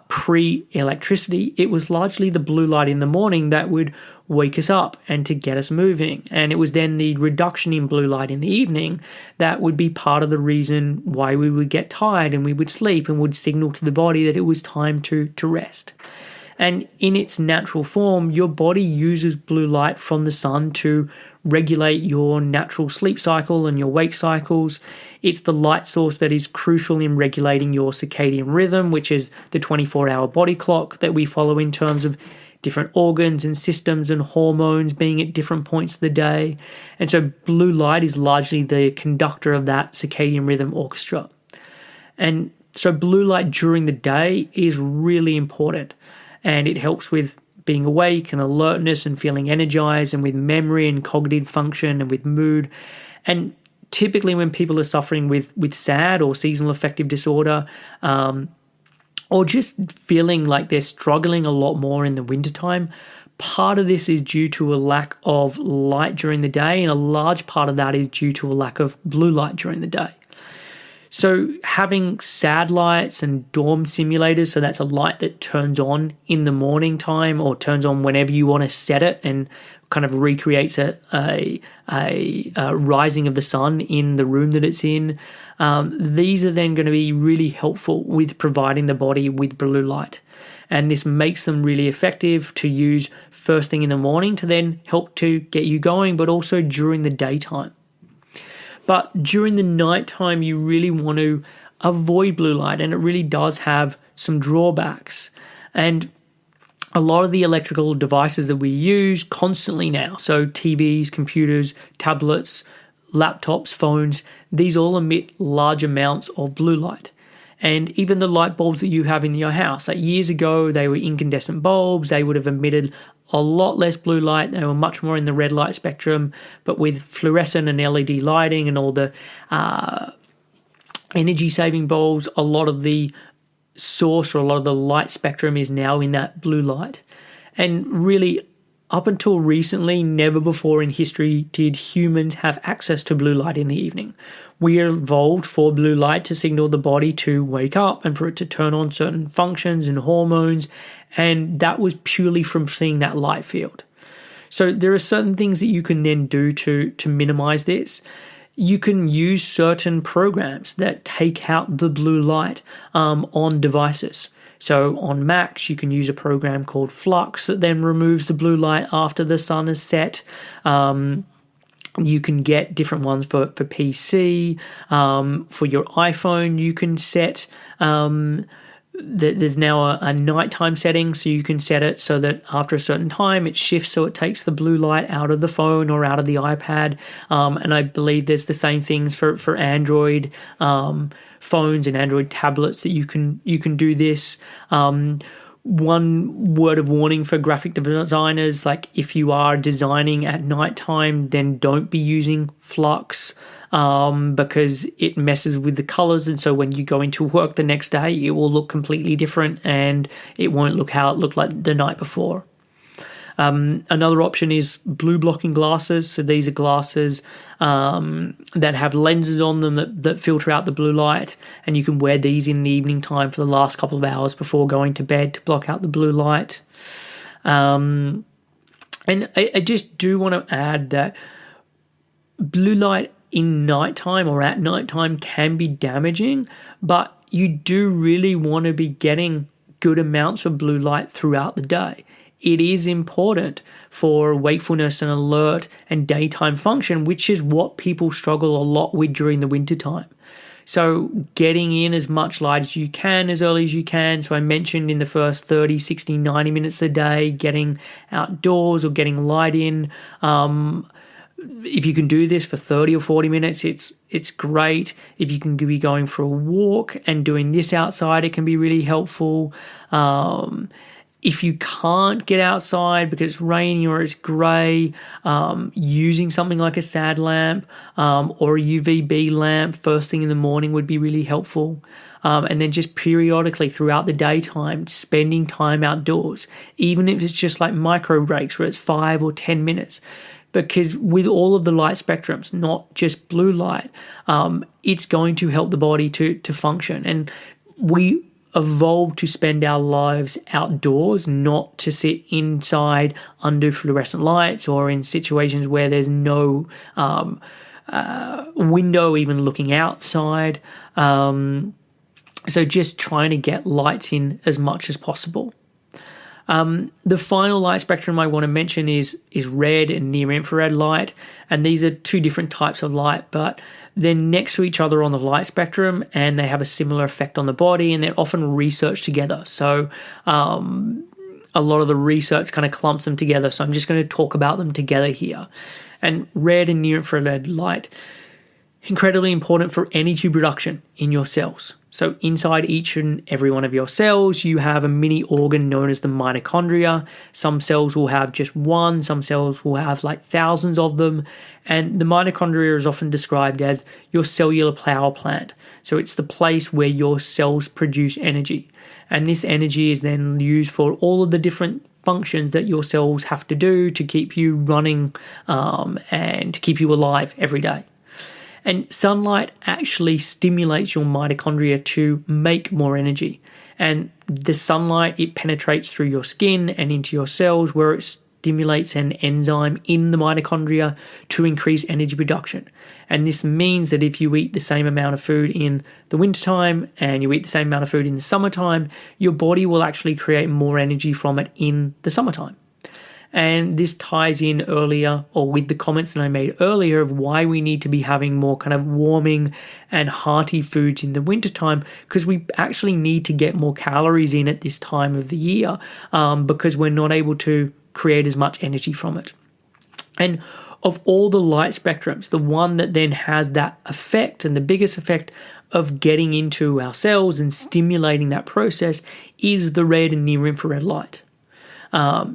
pre-electricity, it was largely the blue light in the morning that would wake us up and to get us moving. And it was then the reduction in blue light in the evening that would be part of the reason why we would get tired and we would sleep and would signal to the body that it was time to rest. And in its natural form, your body uses blue light from the sun to regulate your natural sleep cycle and your wake cycles. It's the light source that is crucial in regulating your circadian rhythm, which is the 24-hour body clock that we follow in terms of different organs and systems and hormones being at different points of the day. And so blue light is largely the conductor of that circadian rhythm orchestra. And so blue light during the day is really important, and it helps with being awake and alertness and feeling energized and with memory and cognitive function and with mood. And typically when people are suffering with SAD or seasonal affective disorder, or just feeling like they're struggling a lot more in the wintertime, part of this is due to a lack of light during the day, and a large part of that is due to a lack of blue light during the day. So having SAD lights and dorm simulators, so that's a light that turns on in the morning time or turns on whenever you want to set it and kind of recreates a rising of the sun in the room that it's in. These are then going to be really helpful with providing the body with blue light. And this makes them really effective to use first thing in the morning to then help to get you going, but also during the daytime. But during the nighttime, you really want to avoid blue light, and it really does have some drawbacks. And a lot of the electrical devices that we use constantly now, so TVs, computers, tablets, laptops, phones, these all emit large amounts of blue light. And even the light bulbs that you have in your house, like years ago, they were incandescent bulbs. They would have emitted a lot less blue light. They were much more in the red light spectrum. But with fluorescent and LED lighting and all the energy-saving bulbs, a lot of the source or a lot of the light spectrum is now in that blue light. And really, up until recently, never before in history did humans have access to blue light in the evening. We evolved for blue light to signal the body to wake up and for it to turn on certain functions and hormones, and that was purely from seeing that light field. So there are certain things that you can then do to minimize this. You can use certain programs that take out the blue light on devices. So on Macs, you can use a program called Flux that then removes the blue light after the sun is set. You can get different ones for PC. For your iPhone, you can set, there's now a nighttime setting, so you can set it so that after a certain time, it shifts so it takes the blue light out of the phone or out of the iPad. And I believe there's the same things for Android phones and Android tablets that you can do this. One word of warning for graphic designers, like if you are designing at nighttime, then don't be using Flux because it messes with the colors. And so when you go into work the next day, it will look completely different and it won't look how it looked like the night before. Another option is blue blocking glasses. So these are glasses that have lenses on them that filter out the blue light, and you can wear these in the evening time for the last couple of hours before going to bed to block out the blue light. And I just do want to add that blue light in nighttime or at nighttime can be damaging, but you do really want to be getting good amounts of blue light throughout the day. It is important for wakefulness and alert and daytime function, which is what people struggle a lot with during the wintertime. So getting in as much light as you can, as early as you can. So I mentioned in the first 30, 60, 90 minutes of the day, getting outdoors or getting light in. If you can do this for 30 or 40 minutes, it's great. If you can be going for a walk and doing this outside, it can be really helpful. If you can't get outside because it's rainy or it's grey, using something like a SAD lamp or a UVB lamp first thing in the morning would be really helpful. And then just periodically throughout the daytime, spending time outdoors, even if it's just like micro breaks where it's 5 or 10 minutes. Because with all of the light spectrums, not just blue light, it's going to help the body to function. And we evolved to spend our lives outdoors, not to sit inside under fluorescent lights or in situations where there's no window even looking outside. So just trying to get lights in as much as possible. The final light spectrum I want to mention is red and near infrared light, and these are two different types of light, but they're next to each other on the light spectrum, and they have a similar effect on the body, and they're often researched together. So a lot of the research kind of clumps them together, so I'm just going to talk about them together here. And red and near infrared light, incredibly important for energy production in your cells. So inside each and every one of your cells, you have a mini organ known as the mitochondria. Some cells will have just one, some cells will have like thousands of them. And the mitochondria is often described as your cellular power plant. So it's the place where your cells produce energy. And this energy is then used for all of the different functions that your cells have to do to keep you running and to keep you alive every day. And sunlight actually stimulates your mitochondria to make more energy. And the sunlight, it penetrates through your skin and into your cells where it stimulates an enzyme in the mitochondria to increase energy production. And this means that if you eat the same amount of food in the wintertime and you eat the same amount of food in the summertime, your body will actually create more energy from it in the summertime. And this ties in earlier or with the comments that I made earlier of why we need to be having more kind of warming and hearty foods in the wintertime, because we actually need to get more calories in at this time of the year because we're not able to create as much energy from it. And of all the light spectrums, the one that then has that effect and the biggest effect of getting into our cells and stimulating that process is the red and near infrared light.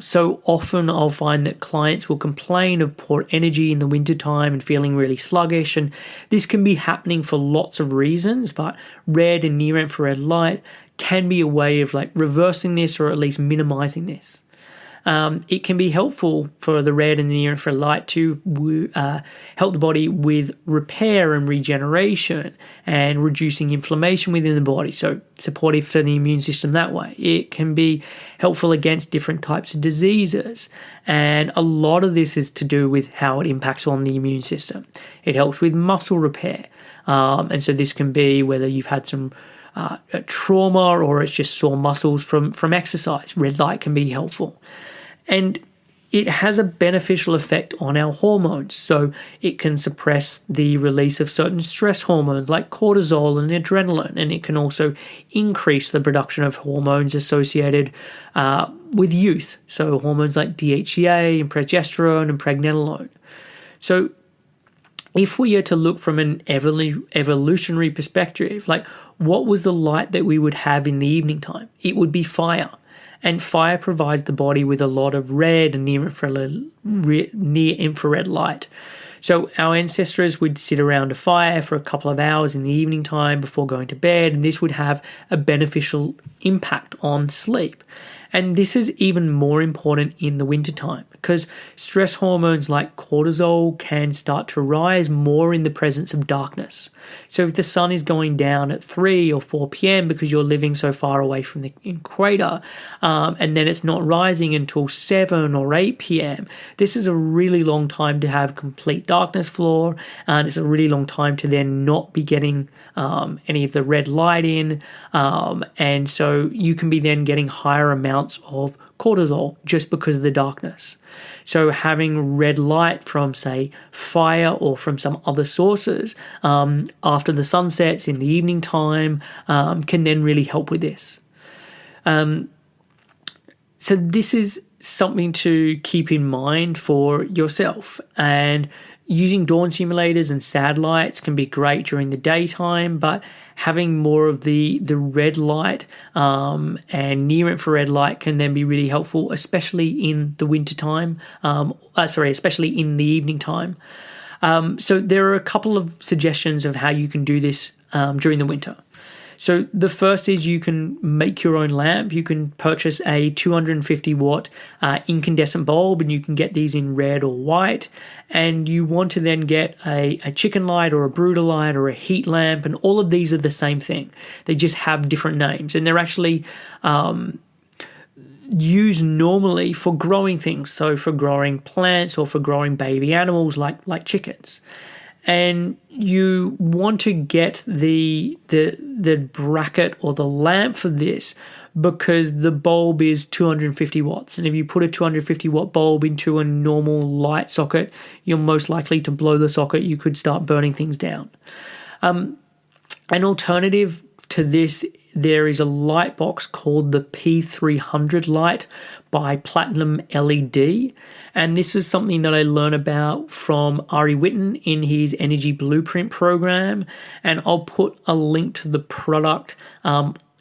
So often I'll find that clients will complain of poor energy in the wintertime and feeling really sluggish, and this can be happening for lots of reasons, but red and near infrared light can be a way of like reversing this or at least minimizing this. It can be helpful for the red and near infrared light to help the body with repair and regeneration and reducing inflammation within the body, so supportive for the immune system that way. It can be helpful against different types of diseases, and a lot of this is to do with how it impacts on the immune system. It helps with muscle repair, and so this can be whether you've had some trauma or it's just sore muscles from exercise. Red light can be helpful. And it has a beneficial effect on our hormones. So it can suppress the release of certain stress hormones like cortisol and adrenaline. And it can also increase the production of hormones associated with youth. So hormones like DHEA and progesterone and pregnenolone. So if we are to look from an evolutionary perspective, like what was the light that we would have in the evening time? It would be fire. And fire provides the body with a lot of red and near infrared light. So our ancestors would sit around a fire for a couple of hours in the evening time before going to bed, and this would have a beneficial impact on sleep. And this is even more important in the wintertime because stress hormones like cortisol can start to rise more in the presence of darkness. So if the sun is going down at 3 or 4 p.m. because you're living so far away from the equator, and then it's not rising until 7 or 8 p.m., this is a really long time to have complete darkness floor, and it's a really long time to then not be getting any of the red light in, and so you can be then getting higher amounts of cortisol just because of the darkness. So having red light from, say, fire or from some other sources after the sun sets in the evening time can then really help with this. So this is something to keep in mind for yourself. And using dawn simulators and satellites can be great during the daytime, but having more of the red light and near infrared light can then be really helpful, especially in the wintertime, especially in the evening time. So there are a couple of suggestions of how you can do this during the winter. So the first is you can make your own lamp. You can purchase a 250 watt incandescent bulb, and you can get these in red or white. And you want to then get a chicken light or a brooder light or a heat lamp, and all of these are the same thing. They just have different names, and they're actually used normally for growing things, so for growing plants or for growing baby animals like chickens. And you want to get the bracket or the lamp for this because the bulb is 250 watts. And if you put a 250 watt bulb into a normal light socket, you're most likely to blow the socket. You could start burning things down. An alternative to this, there is a light box called the P300 light by Platinum LED. And this was something that I learned about from Ari Whitten in his Energy Blueprint program. And I'll put a link to the product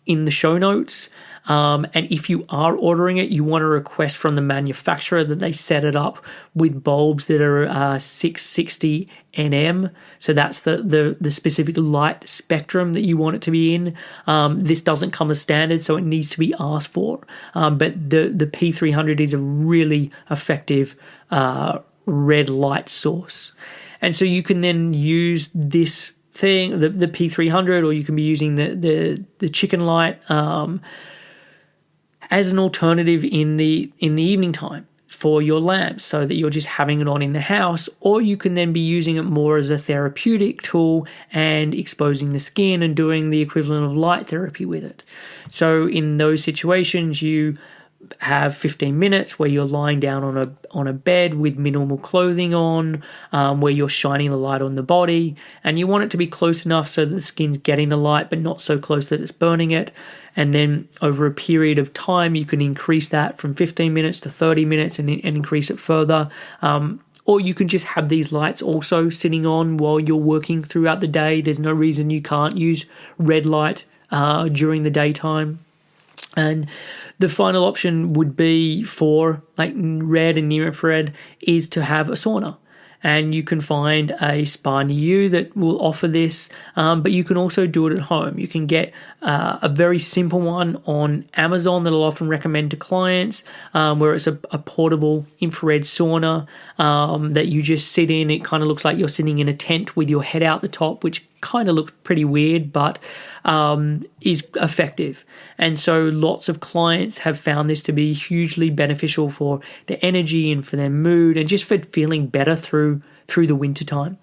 in the show notes. And if you are ordering it, you want to request from the manufacturer that they set it up with bulbs that are 660 nm. So that's the specific light spectrum that you want it to be in. This doesn't come as standard, so it needs to be asked for. But the P300 is a really effective red light source. And so you can then use this thing, the P300, or you can be using the chicken light as an alternative in the evening time for your lamp, so that you're just having it on in the house, or you can then be using it more as a therapeutic tool and exposing the skin and doing the equivalent of light therapy with it. So in those situations, you have 15 minutes where you're lying down on a bed with minimal clothing on, where you're shining the light on the body, and you want it to be close enough so that the skin's getting the light but not so close that it's burning it. And then over a period of time, you can increase that from 15 minutes to 30 minutes and increase it further. Or you can just have these lights also sitting on while you're working throughout the day. There's no reason you can't use red light during the daytime. And the final option would be for like red and near infrared is to have a sauna. And you can find a spa near you that will offer this, but you can also do it at home. You can get a very simple one on Amazon that I'll often recommend to clients, where it's a portable infrared sauna that you just sit in. It kind of looks like you're sitting in a tent with your head out the top, which kind of looks pretty weird, but is effective. And so lots of clients have found this to be hugely beneficial for their energy and for their mood and just for feeling better through the winter time.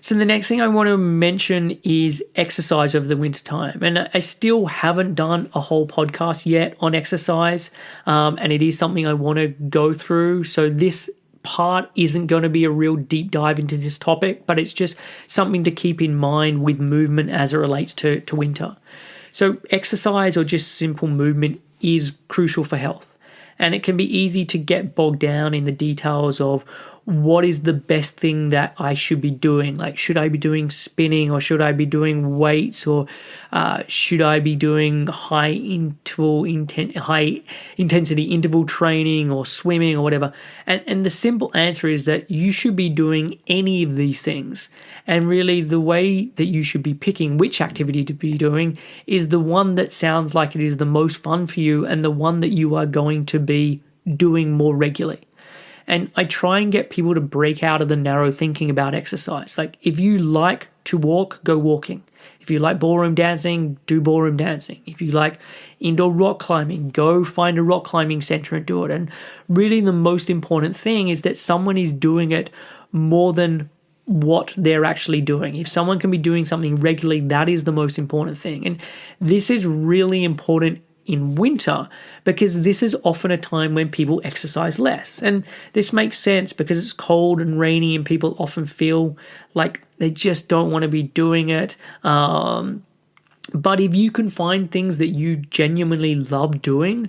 So the next thing I want to mention is exercise over the winter time. And I still haven't done a whole podcast yet on exercise, and it is something I want to go through. So this part isn't going to be a real deep dive into this topic, but it's just something to keep in mind with movement as it relates to winter. So exercise or just simple movement is crucial for health. And it can be easy to get bogged down in the details of what is the best thing that I should be doing? Like, should I be doing spinning, or should I be doing weights, or should I be doing high intensity interval training or swimming or whatever? And the simple answer is that you should be doing any of these things. And really, the way that you should be picking which activity to be doing is the one that sounds like it is the most fun for you and the one that you are going to be doing more regularly. And I try and get people to break out of the narrow thinking about exercise. Like, if you like to walk, go walking. If you like ballroom dancing, do ballroom dancing. If you like indoor rock climbing, go find a rock climbing center and do it. And really, the most important thing is that someone is doing it more than what they're actually doing. If someone can be doing something regularly, that is the most important thing. And this is really important in winter, because this is often a time when people exercise less. And this makes sense because it's cold and rainy and people often feel like they just don't want to be doing it. But if you can find things that you genuinely love doing,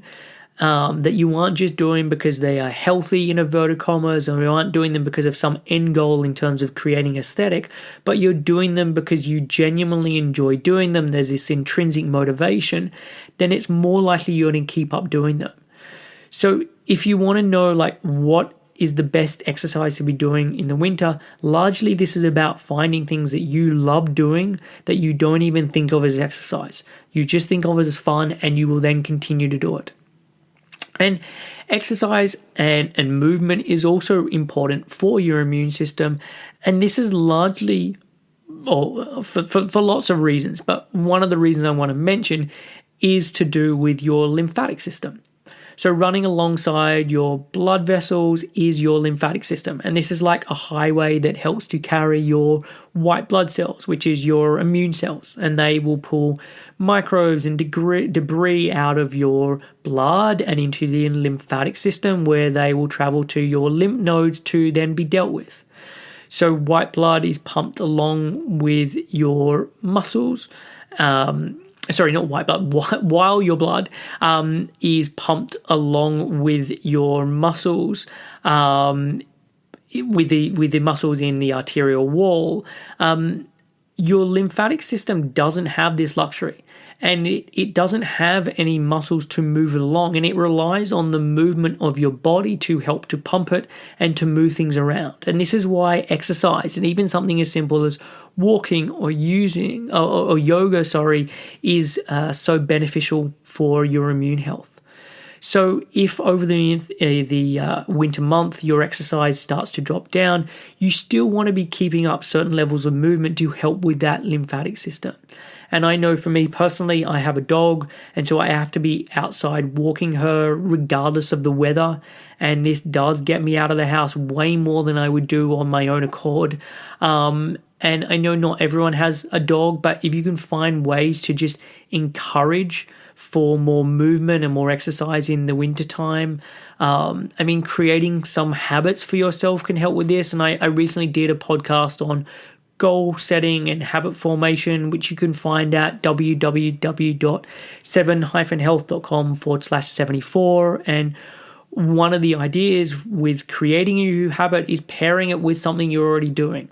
that you aren't just doing because they are healthy, in inverted commas, or you aren't doing them because of some end goal in terms of creating aesthetic, but you're doing them because you genuinely enjoy doing them, there's this intrinsic motivation, then it's more likely you're going to keep up doing them. So if you want to know like what is the best exercise to be doing in the winter, largely this is about finding things that you love doing that you don't even think of as exercise. You just think of it as fun, and you will then continue to do it. And exercise and movement is also important for your immune system. And this is largely for lots of reasons. But one of the reasons I want to mention is to do with your lymphatic system. So running alongside your blood vessels is your lymphatic system. And this is like a highway that helps to carry your white blood cells, which is your immune cells. And they will pull microbes and debris out of your blood and into the lymphatic system, where they will travel to your lymph nodes to then be dealt with. So white blood is pumped along with your muscles. Sorry, not white blood, while your blood is pumped along with your muscles, with the muscles in the arterial wall, your lymphatic system doesn't have this luxury. And it doesn't have any muscles to move it along, and it relies on the movement of your body to help to pump it and to move things around. And this is why exercise, and even something as simple as walking or yoga, is so beneficial for your immune health. So if over the winter month your exercise starts to drop down, you still want to be keeping up certain levels of movement to help with that lymphatic system. And I know for me personally, I have a dog, and so I have to be outside walking her regardless of the weather. And this does get me out of the house way more than I would do on my own accord. And I know not everyone has a dog, but if you can find ways to just encourage for more movement and more exercise in the wintertime, creating some habits for yourself can help with this. And I recently did a podcast on goal setting and habit formation, which you can find at www.7-health.com/74. And one of the ideas with creating a new habit is pairing it with something you're already doing.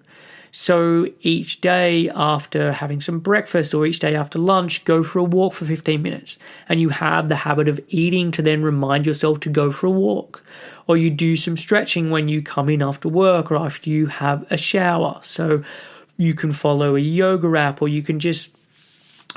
So each day after having some breakfast or each day after lunch, go for a walk for 15 minutes. And you have the habit of eating to then remind yourself to go for a walk. Or you do some stretching when you come in after work or after you have a shower. So you can follow a yoga app, or you can just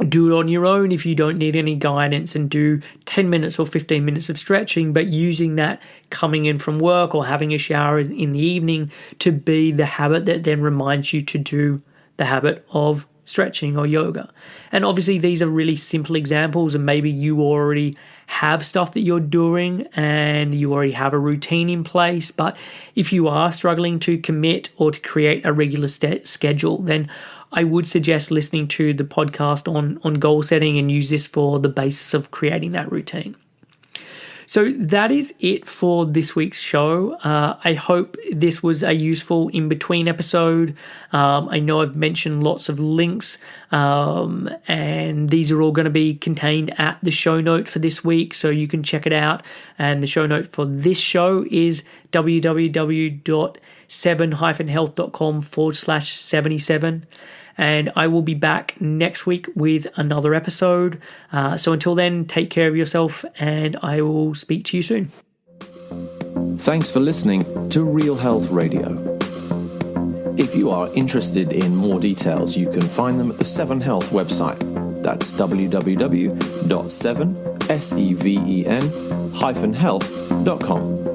do it on your own if you don't need any guidance and do 10 minutes or 15 minutes of stretching, but using that coming in from work or having a shower in the evening to be the habit that then reminds you to do the habit of stretching or yoga. And obviously these are really simple examples, and maybe you already have stuff that you're doing and you already have a routine in place. But if you are struggling to commit or to create a regular schedule, then I would suggest listening to the podcast on goal setting and use this for the basis of creating that routine. So that is it for this week's show. I hope this was a useful in-between episode. I know I've mentioned lots of links, and these are all going to be contained at the show note for this week, so you can check it out. And the show note for this show is www.7-health.com/77. And I will be back next week with another episode. So until then, take care of yourself, and I will speak to you soon. Thanks for listening to Real Health Radio. If you are interested in more details, you can find them at the 7 Health website. That's www.7-health.com.